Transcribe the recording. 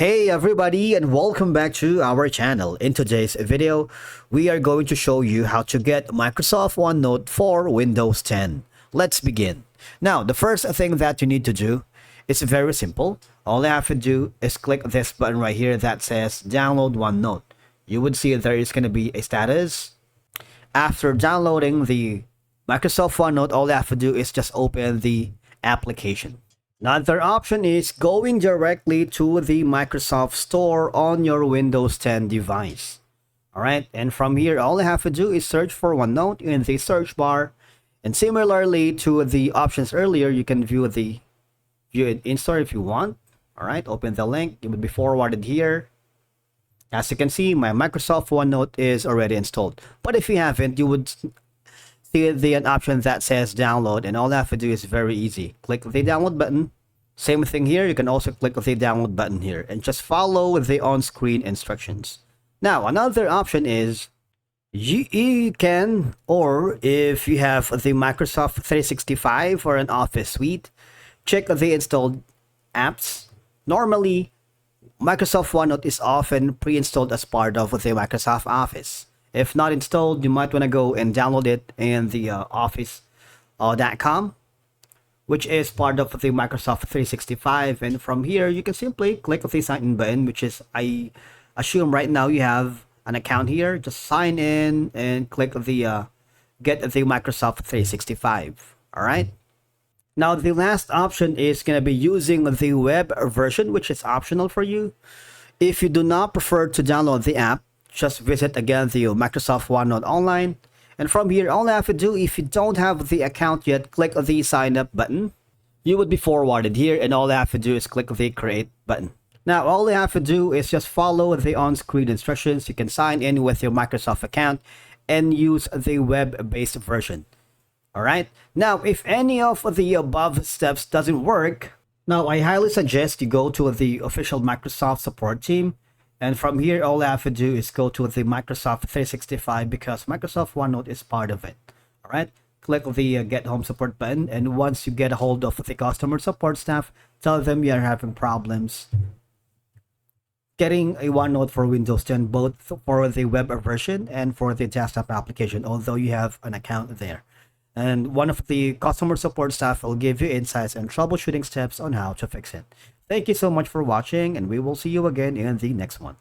Hey everybody, and welcome back to our channel. In today's video, we are going to show you how to get Microsoft OneNote for Windows 10. Let's begin. Now, the first thing that you need to do is very simple. All you have to do is click this button right here that says download OneNote. You would see there is going to be a status. After downloading the Microsoft OneNote, all you have to do is just open the application. Another option is going directly to the Microsoft Store on your Windows 10 device. Alright, and from here, all you have to do is search for OneNote in the search bar. And similarly to the options earlier, you can view it in store if you want. Alright, open the link. It will be forwarded here. As you can see, my Microsoft OneNote is already installed. But if you haven't, you would see an option that says download, and all I have to do is very easy. Click the download button. Same thing here, you can also click the download button here and just follow the on-screen instructions. Now, another option is you can, or if you have the Microsoft 365 or an Office suite, check the installed apps. Normally, Microsoft OneNote is often pre-installed as part of the Microsoft Office. If not installed, you might want to go and download it in the office.com, which is part of the Microsoft 365. And from here, you can simply click the sign in button, which is, I assume right now you have an account here. Just sign in and click the get the Microsoft 365. All right. Now, the last option is going to be using the web version, which is optional for you. If you do not prefer to download the app, just visit again the Microsoft OneNote online. And from here, all you have to do, if you don't have the account yet, click the sign up button. You would be forwarded here, and all you have to do is click the create button. Now, all you have to do is just follow the on-screen instructions. You can sign in with your Microsoft account and use the web-based version. Alright, now if any of the above steps doesn't work, now I highly suggest you go to the official Microsoft support team. And from here, all I have to do is go to the Microsoft 365 because Microsoft OneNote is part of it. All right, click the Get Home Support button. And once you get a hold of the customer support staff, tell them you are having problems getting a OneNote for Windows 10, both for the web version and for the desktop application, although you have an account there. And one of the customer support staff will give you insights and troubleshooting steps on how to fix it. Thank you so much for watching, and we will see you again in the next one.